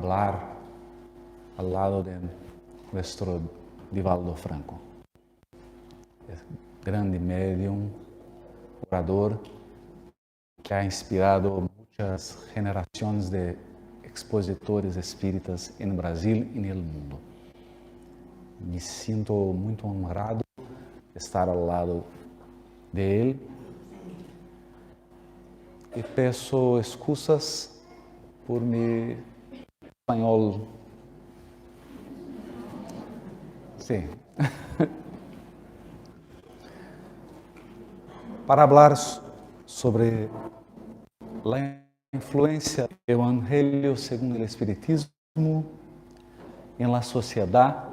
hablar al lado de nuestro Divaldo Franco. Es grande medium, orador, que ha inspirado muchas generaciones de expositores espíritas en Brasil y en el mundo. Me sinto muito honrado de estar ao lado de él e peço excusas por mi espanhol. Sí. Para hablar sobre la influencia del Evangelio según el Espiritismo en la sociedad,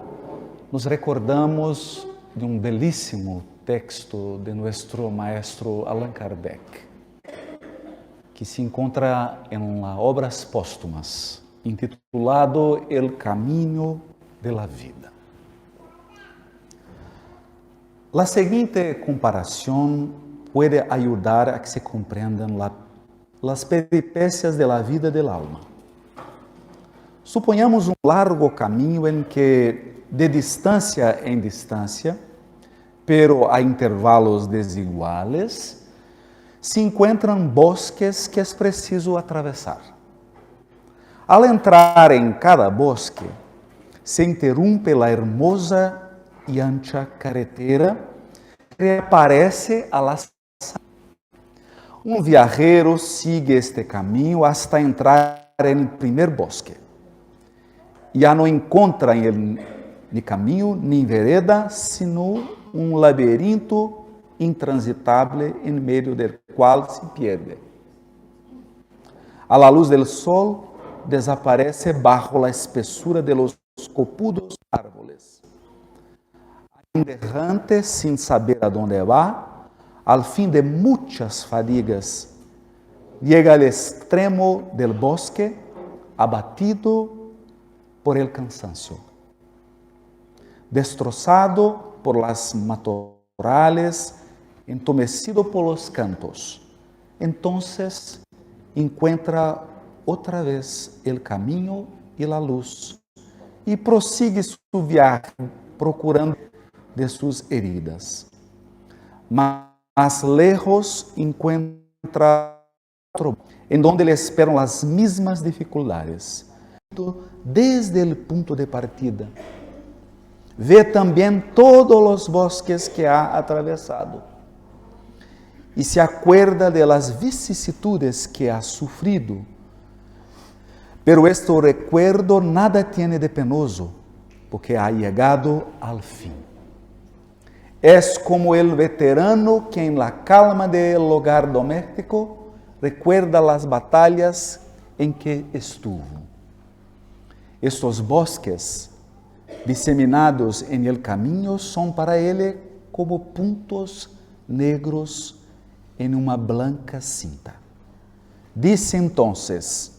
nos recordamos de um belíssimo texto de nosso maestro Allan Kardec, que se encontra em Obras Póstumas, intitulado El Camino de la Vida. La seguinte comparação pode ajudar a que se compreendam las peripécias de la vida del alma. Suponhamos um largo caminho em que, de distância em distância, pero a intervalos desiguales, se encontram bosques que é preciso atravessar. Al entrar em cada bosque, se interrompe a hermosa e ancha carretera que aparece a la salida. Um viajero sigue este caminho hasta entrar em primeiro bosque. Já não encontra ni caminho, nem vereda, sino um labirinto intransitável em meio do qual se perde. A la luz del sol, desaparece bajo la espessura de los copudos árboles. Ainda errante, sin saber a dónde va, al fin de muchas fadigas, llega al extremo del bosque, abatido por el cansancio. Destrozado por las matorrales, entumecido por los cantos. Entonces encuentra otra vez el camino y la luz y prosigue su viaje procurando de sus heridas. Más lejos encuentra otro, en donde le esperan las mismas dificultades. Desde el punto de partida, ve também todos os bosques que ha atravessado e se acuerda de las vicisitudes que ha sufrido. Pero este recuerdo nada tiene de penoso, porque ha llegado al fin. Es como el veterano que en la calma del hogar doméstico recuerda las batallas en que estuvo. Estos bosques diseminados en el camino son para él como puntos negros en una blanca cinta. Dice entonces,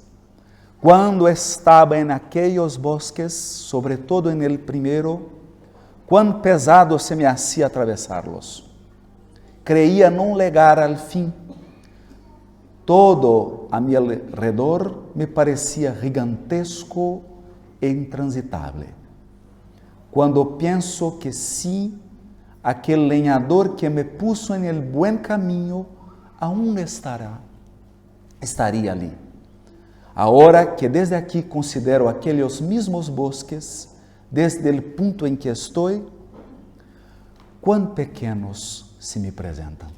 cuando estaba en aquellos bosques, sobre todo en el primero, cuán pesado se me hacía atravesarlos. Creía no llegar al fin. Todo a mi alrededor me parecía gigantesco e intransitable. Quando penso que sim, aquele lenhador que me puso en el buen caminho aún estaria ali. Agora que desde aqui considero aqueles mesmos bosques, desde o ponto em que estou, quão pequenos se me apresentam.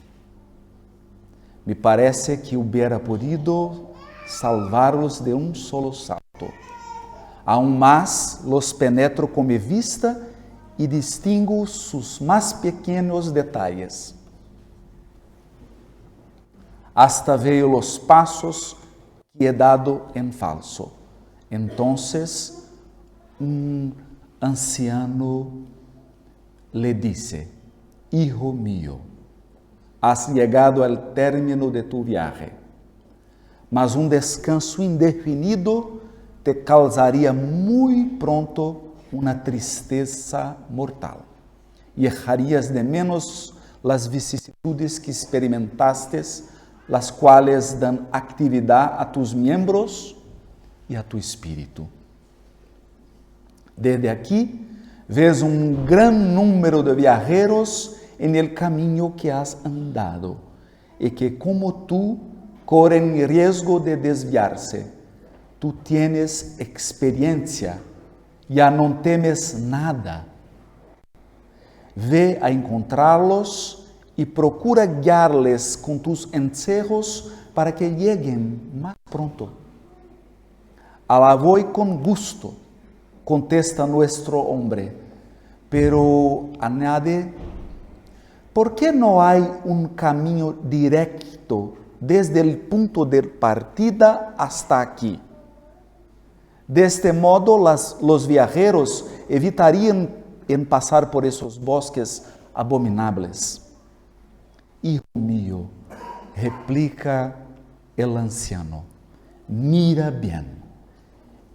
Me parece que hubiera podido salvar-los de um solo salto. Aún más los penetro con mi vista y distingo sus más pequeños detalles. Hasta veo los pasos que he dado en falso. Entonces, un anciano le dice, hijo mío, has llegado al término de tu viaje, mas un descanso indefinido te causaria muito pronto uma tristeza mortal e echarias de menos las vicisitudes que experimentastes, las quales dan actividad a tus miembros e a tu espírito. Desde aquí ves un gran número de viajeros en el camino que has andado y que como tú corren riesgo de desviarse. Tú tienes experiencia, ya no temes nada. Ve a encontrarlos y procura guiarles con tus ensejos para que lleguen más pronto. Alá voy con gusto, contesta nuestro hombre, pero añade, ¿por qué no hay un camino directo desde el punto de partida hasta aquí? De este modo, los viajeros evitarían en pasar por esos bosques abominables. Hijo mío, replica el anciano, mira bien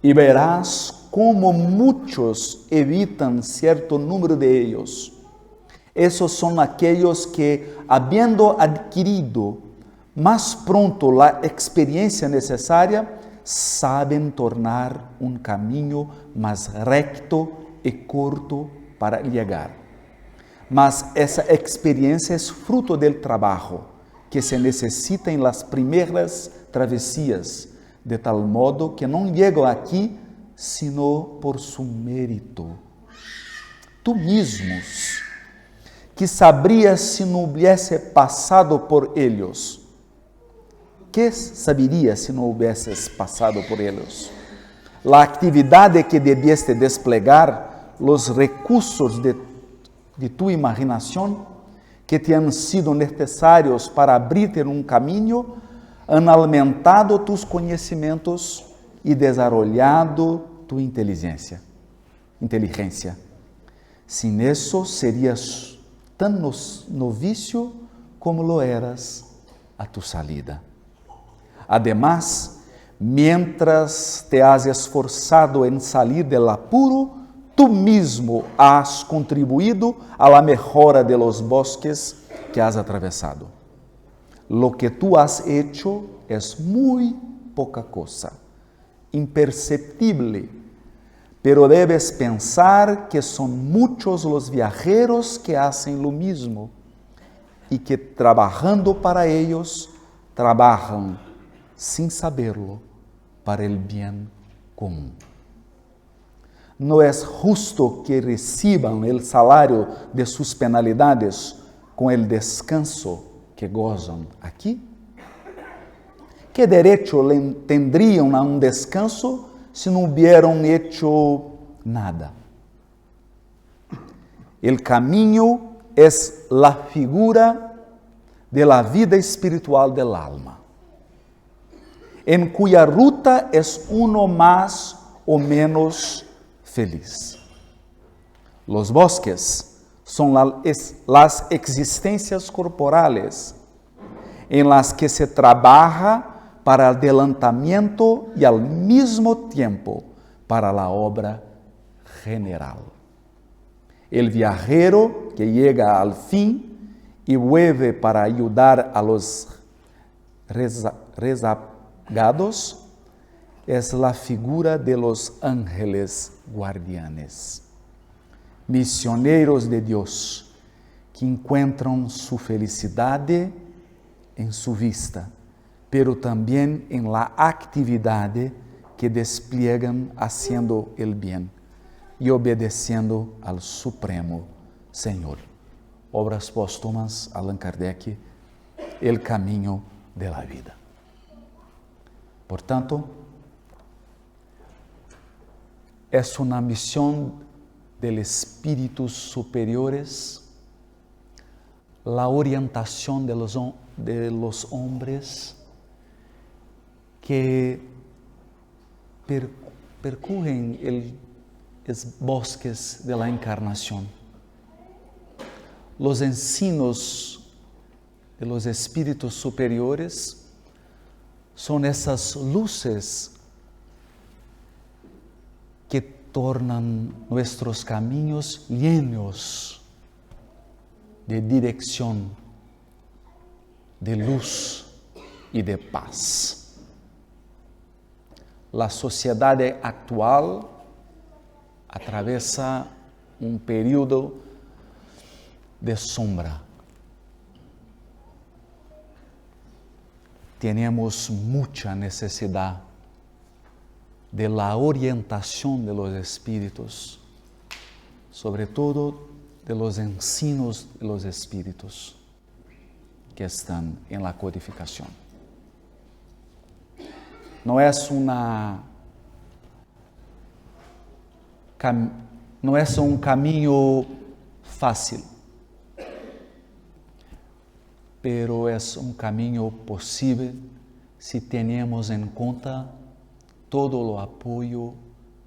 y verás cómo muchos evitan cierto número de ellos. Esos son aquellos que, habiendo adquirido más pronto la experiencia necesaria, saben tornar un camino más recto y corto para llegar. Mas esa experiencia es fruto del trabajo que se necesita en las primeras travesías, de tal modo que no llego aquí sino por su mérito. Tú mismos, que sabrías si no hubiese pasado por ellos. ¿Qué saberías si no hubieses pasado por ellos? La actividad que debiste desplegar, los recursos de tu imaginación que te han sido necesarios para abrirte un camino, han aumentado tus conocimientos y desarrollado tu inteligencia. Sin eso serías tan novicio como lo eras a tu salida. Además, mientras te has esforzado en salir del apuro, tú mismo has contribuido a la mejora de los bosques que has atravesado. Lo que tú has hecho es muy poca cosa, imperceptible, pero debes pensar que son muchos los viajeros que hacen lo mismo y que trabajando para ellos, trabajan sin saberlo para el bien común. No es justo que reciban el salario de sus penalidades con el descanso que gozan aquí. ¿Qué derecho tendrían a un descanso si no hubieran hecho nada? El camino es la figura de la vida espiritual del alma, en cuya ruta es uno más o menos feliz. Los bosques son las existencias corporales en las que se trabaja para el adelantamiento y al mismo tiempo para la obra general. El viajero que llega al fin y vuelve para ayudar a los rezagados es la figura de los ángeles guardianes, misioneros de Dios, que encuentran su felicidad en su vista, pero también en la actividad que despliegan haciendo el bien y obedeciendo al Supremo Señor. Obras póstumas, Allan Kardec, El Camino de la Vida. Por tanto, es una misión del espíritus superiores, la orientación de los hombres que percurren los bosques de la encarnación. Los ensinos de los espíritus superiores son esas luces que tornan nuestros caminos llenos de dirección, de luz y de paz. La sociedad actual atravessa um período de sombra. Temos muita necessidade de la orientación de los espíritus, sobre todo de los ensinos de los espíritus que están en la codificación. No es un camino fácil, pero es un camino posible si tenemos en cuenta todo o apoio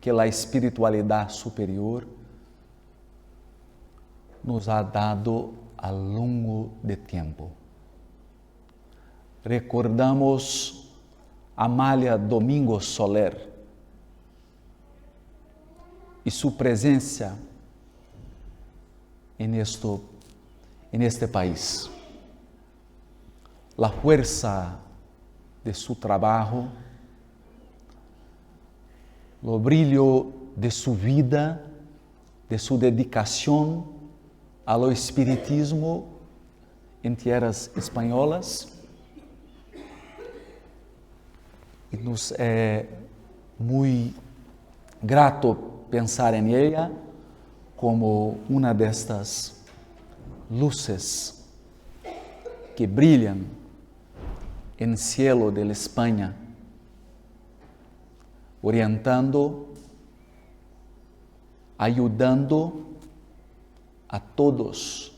que a espiritualidade superior nos ha dado ao longo de tempo. Recordamos Amália Domingos Soler e sua presença em este país. A força de seu trabalho, o brilho de sua vida, de sua dedicação ao espiritismo em tierras espanholas. E nos é muito grato pensar em ela como uma destas luzes que brilham em cielo de Espanha, orientando, ayudando a todos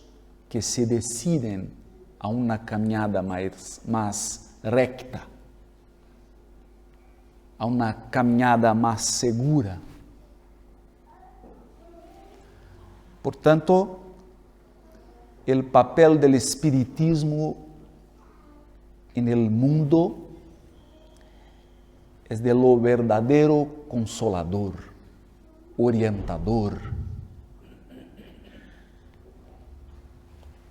que se decidem a uma caminhada mais recta, a uma caminhada mais segura. Portanto, o papel do espiritismo no mundo é de lo verdadeiro consolador, orientador,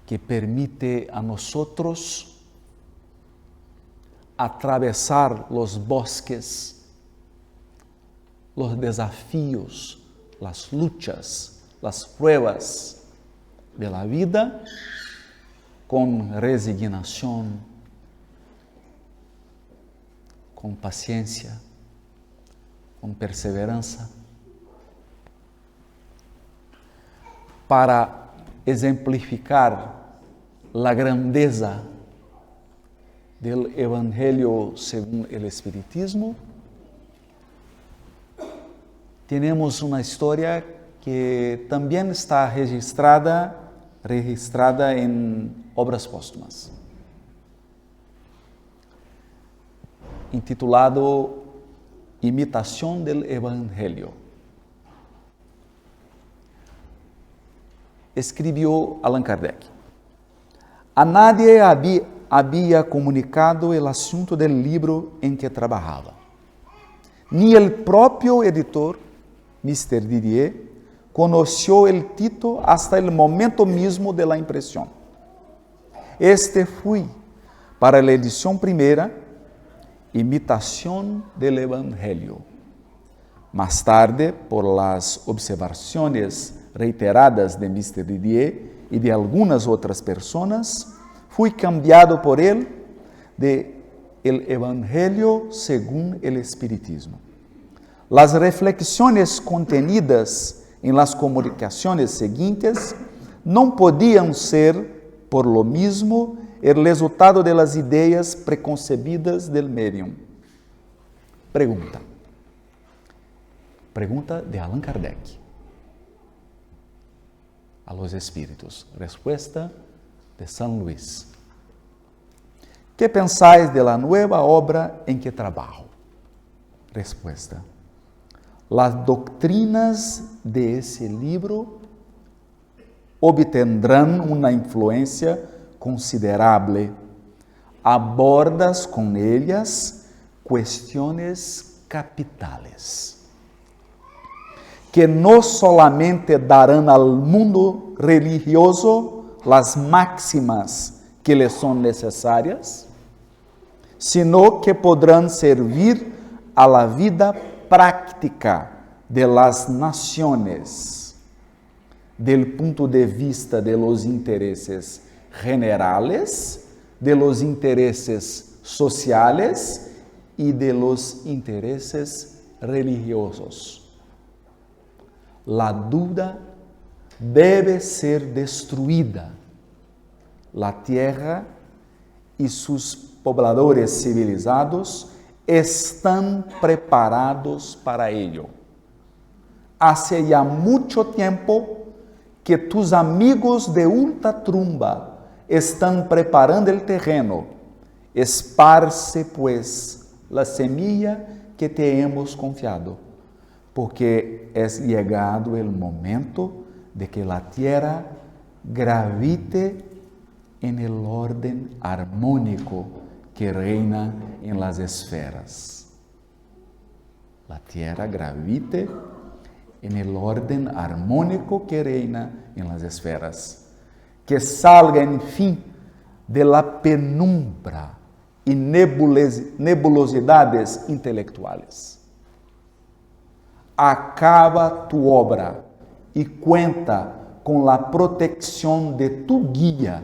que permite a nosotros atravessar los bosques, los desafíos, las luchas, las pruebas de la vida con resignación, con paciencia, con perseverancia, para exemplificar la grandeza del Evangelio según el Espiritismo. Tenemos una historia que también está registrada en obras póstumas, intitulado Imitación del Evangelio. Escribió Allan Kardec: a nadie había comunicado el asunto del libro en que trabajaba. Ni el propio editor, Mr. Didier, conoció el título hasta el momento mismo de la impresión. Este fue, para la edición primera, Imitación del Evangelio. Más tarde, por las observaciones reiteradas de Mr. Didier y de algunas otras personas, fui cambiado por él de el Evangelio según el Espiritismo. Las reflexiones contenidas en las comunicaciones siguientes no podían ser, por lo mismo, el resultado de las ideas preconcebidas del medium. Pregunta de Allan Kardec a los espíritus. Respuesta de San Luis. ¿Qué pensáis de la nueva obra en que trabajo? Respuesta. Las doctrinas de ese libro obtendrán una influencia considerable. Abordas con ellas cuestiones capitales, que no solamente darán al mundo religioso las máximas que le son necesarias, sino que podrán servir a la vida práctica de las naciones, del punto de vista de los intereses generales, de los intereses sociales y de los intereses religiosos. La duda debe ser destruida. La tierra y sus pobladores civilizados están preparados para ello. Hace ya mucho tiempo que tus amigos de ultratumba están preparando el terreno. Esparce, pues, la semilla que te hemos confiado, porque es llegado el momento de que la tierra gravite en el orden armónico que reina en las esferas. La tierra gravite en el orden armónico que reina en las esferas. Que salga, en fin, de la penumbra y nebulosidades intelectuales. Acaba tu obra y cuenta con la protección de tu guía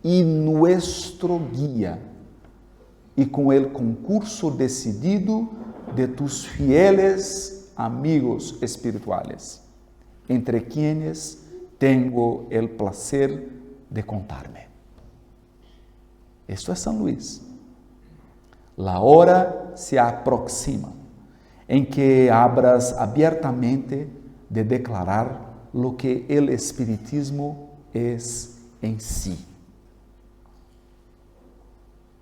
y nuestro guía, y con el concurso decidido de tus fieles amigos espirituales, entre quienes tengo el placer de contarme. Esto es San Luis. La hora se aproxima en que abras abiertamente de declarar lo que el espiritismo es en sí.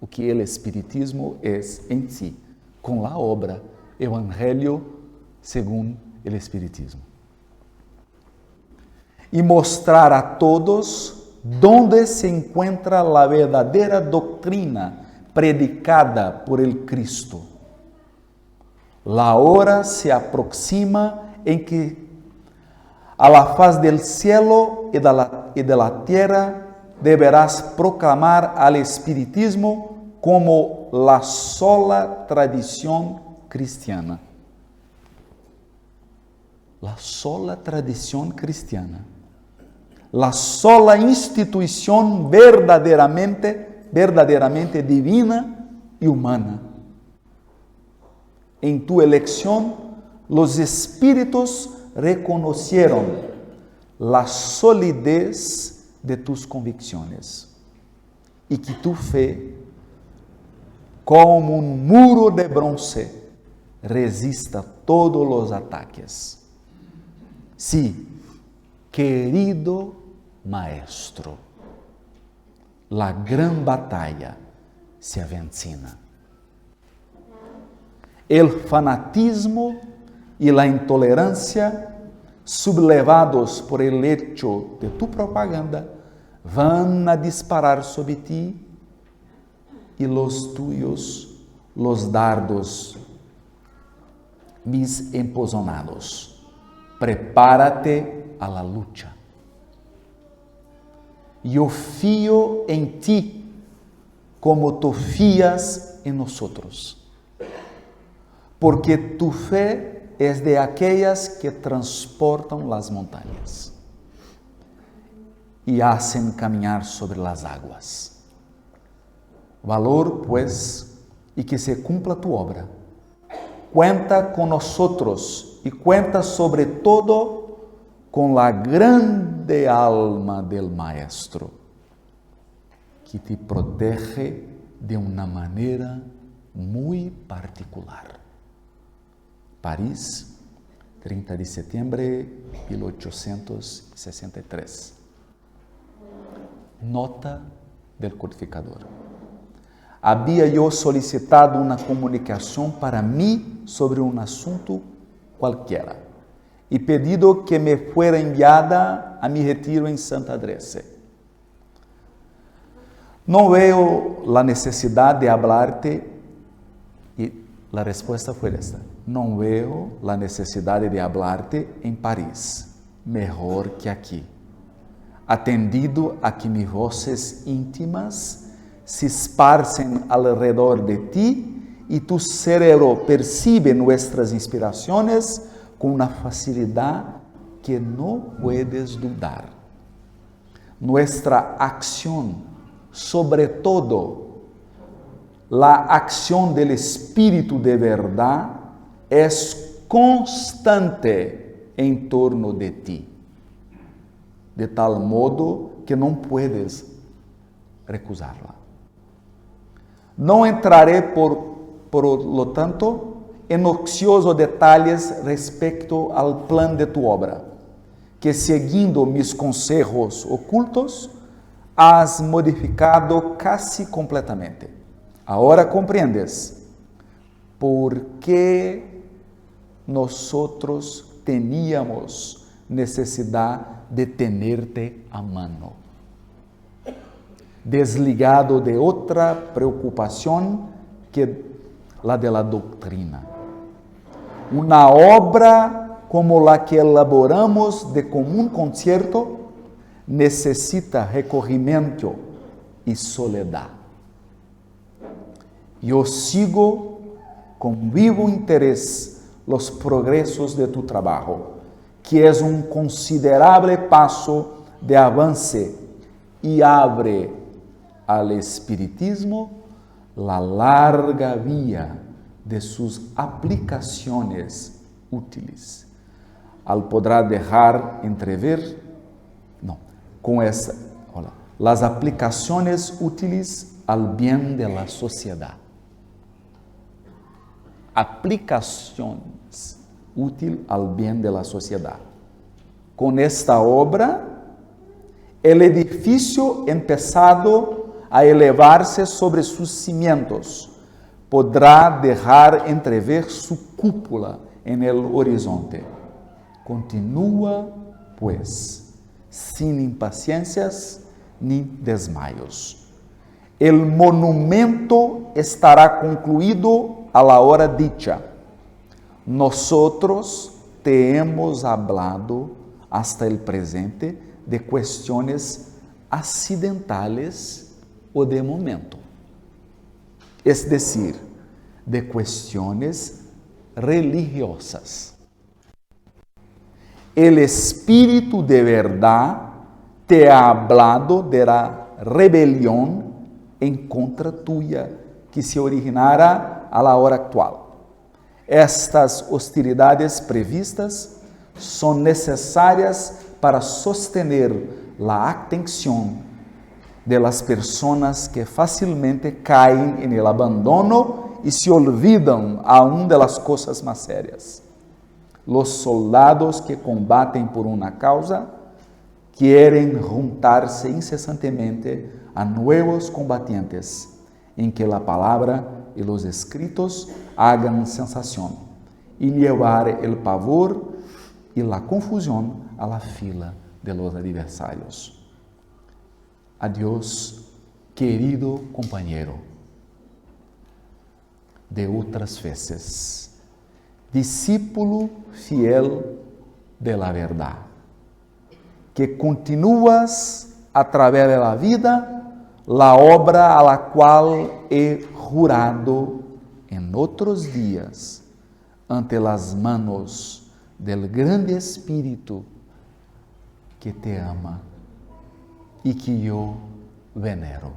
O que el espiritismo es en sí, con la obra Evangelio según el espiritismo. Y mostrar a todos dónde se encuentra la verdadera doctrina predicada por el Cristo. La hora se aproxima en que a la faz del cielo y de la tierra deberás proclamar al espiritismo como la sola tradición cristiana. La sola tradición cristiana. La sola institución verdaderamente divina y humana. En tu elección, los espíritus reconocieron la solidez de tus convicciones y que tu fe, como un muro de bronce, resista todos los ataques. Sí, querido maestro, la gran batalla se avecina. El fanatismo y la intolerancia, sublevados por el hecho de tu propaganda, van a disparar sobre ti y los tuyos, los dardos mis empozonados. Prepárate a la lucha. Yo fío en ti como tú fías en nosotros, porque tu fe es de aquellas que transportan las montañas y hacen caminar sobre las aguas. Valor, pues, y que se cumpla tu obra. Cuenta con nosotros y cuenta sobre todo con la grande alma del Maestro, que te protege de una manera muy particular. París, 30 de septiembre de 1863. Nota del codificador. Había yo solicitado una comunicación para mí sobre un asunto cualquiera y pedido que me fuera enviada a mi retiro en Santa Adresse. No veo la necesidad de hablarte, y la respuesta fue esta: no veo la necesidad de hablarte en París, mejor que aquí, atendido a que mis voces íntimas se esparcen alrededor de ti y tu cerebro percibe nuestras inspiraciones com uma facilidade que não puedes dudar. Nuestra acción, sobre todo la acción del Espíritu de verdad, es constante en torno de ti, de tal modo que não puedes recusarla. Não entraré, por lo tanto, en ociosos detalles respecto al plan de tu obra, que seguindo mis consejos ocultos, has modificado casi completamente. Ahora comprendes por qué nosotros teníamos necesidad de tenerte a mano, desligado de otra preocupación que la de la doctrina. Una obra como la que elaboramos de común concierto necesita recogimiento y soledad. Yo sigo con vivo interés los progresos de tu trabajo, que es un considerable paso de avance y abre al espiritismo la larga vía de sus aplicaciones útiles. Podrá dejar entrever, las aplicaciones útiles al bien de la sociedad. Aplicaciones útiles al bien de la sociedad. Con esta obra, el edificio empezado a elevarse sobre sus cimientos podrá dejar entrever su cúpula en el horizonte. Continúa, pues, sin impaciencias ni desmayos. El monumento estará concluido a la hora dicha. Nosotros te hemos hablado hasta el presente de cuestiones accidentales o de momento. Es decir, de cuestiones religiosas. El Espíritu de verdad te ha hablado de la rebelión en contra tuya que se originara a la hora actual. Estas hostilidades previstas son necesarias para sostener la atención de las personas que fácilmente caen en el abandono y se olvidan aún de las cosas más serias. Los soldados que combaten por una causa quieren juntarse incesantemente a nuevos combatientes en que la palabra y los escritos hagan sensación y llevar el pavor y la confusión a la fila de los adversarios. Adiós, querido compañero de otras veces, discípulo fiel de la verdad, que continúas a través de la vida la obra a la cual he jurado en otros días ante las manos del grande Espíritu que te ama y que yo venero.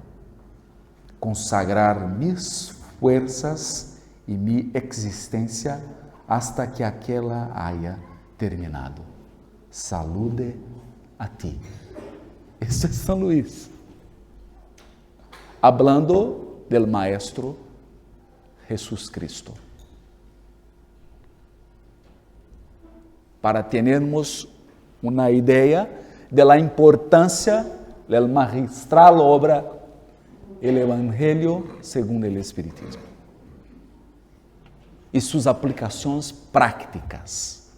Consagrar mis fuerzas y mi existencia hasta que aquella haya terminado. Salude a ti. Eso es San Luis. Hablando del Maestro Jesús Cristo. Para tenermos una idea de la importancia del magistral obra El Evangelio según el Espiritismo y sus aplicaciones prácticas.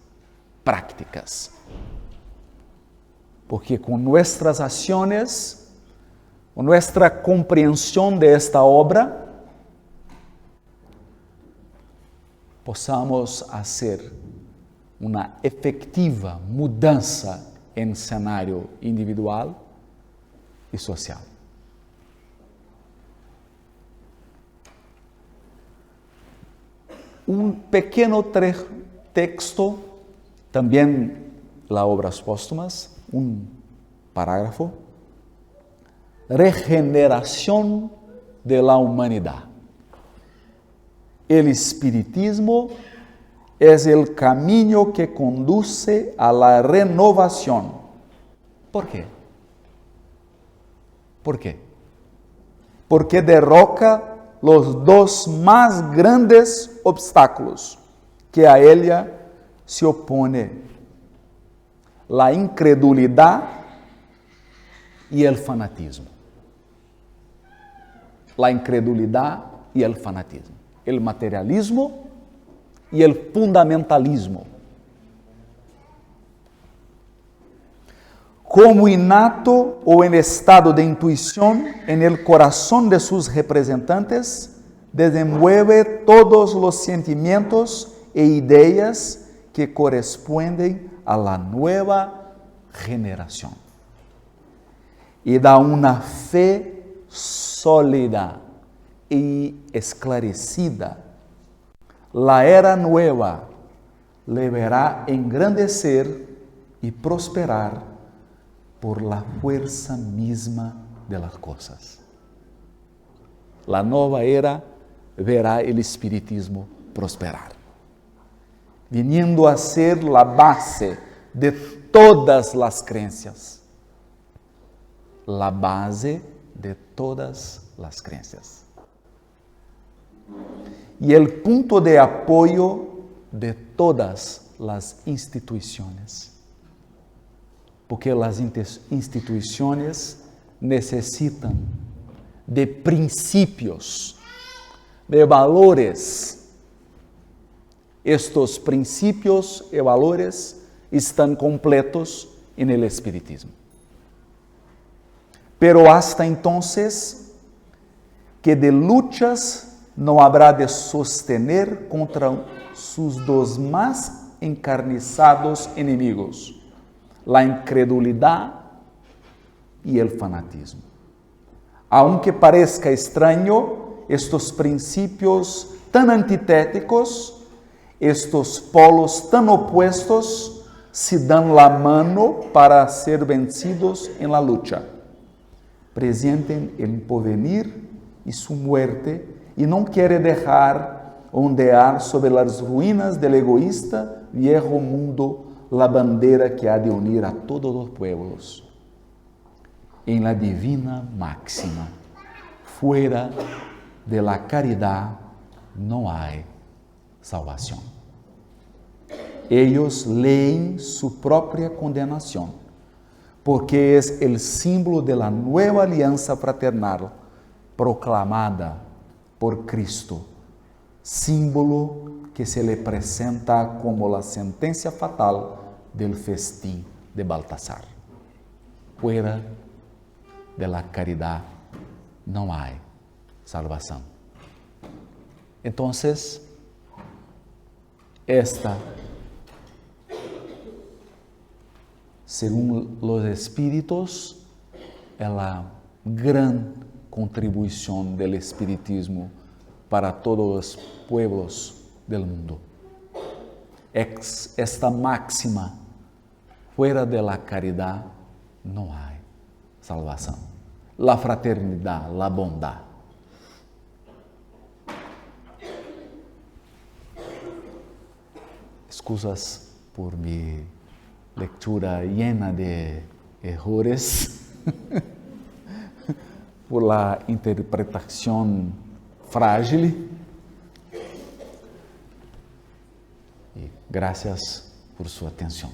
Porque con nuestras acciones, con nuestra comprensión de esta obra, possamos hacer una efectiva mudanza en escenario individual y social. Un pequeno texto También las obras póstumas, un parágrafo. Regeneración de la humanidad. El espiritismo es el camino que conduce a la renovación. ¿Por qué? ¿Por qué? Porque derroca los dos más grandes obstáculos que a ella se opone: la incredulidad y el fanatismo. La incredulidad y el fanatismo. El materialismo y el fundamentalismo. Como innato o en estado de intuición en el corazón de sus representantes, desenvuelve todos los sentimientos e ideas que corresponden a la nueva generación. Y da una fe sólida y esclarecida. La era nueva le verá engrandecer y prosperar por la fuerza misma de las cosas. La nueva era verá el espiritismo prosperar, viniendo a ser la base de todas las creencias. La base de todas las creencias. Y el punto de apoyo de todas las instituciones. Porque las instituciones necesitan de principios, de valores. Estos principios y valores están completos en el espiritismo. Pero hasta entonces, que de luchas no habrá de sostener contra sus dos más encarnizados enemigos, la incredulidad y el fanatismo. Aunque parezca extraño, estos principios tan antitéticos, estos polos tan opuestos, se dan la mano para ser vencidos en la lucha. Presenten el porvenir y su muerte, y no quiere dejar ondear sobre las ruinas del egoísta viejo mundo la bandera que ha de unir a todos los pueblos. En la divina máxima, fuera de la caridad no hay salvación. Ellos leen su propia condenación, porque es el símbolo de la nueva alianza fraternal proclamada por Cristo, símbolo que se le presenta como la sentencia fatal del festín de Baltasar. Fuera de la caridad no hay salvación. Entonces, esta, según los espíritus, es la gran contribución del espiritismo para todos los pueblos del mundo. Esta máxima, fuera de la caridad no hay salvación. La fraternidad, la bondad. Excusas por mi lectura llena de errores, por la interpretación frágil. Y gracias por su atención.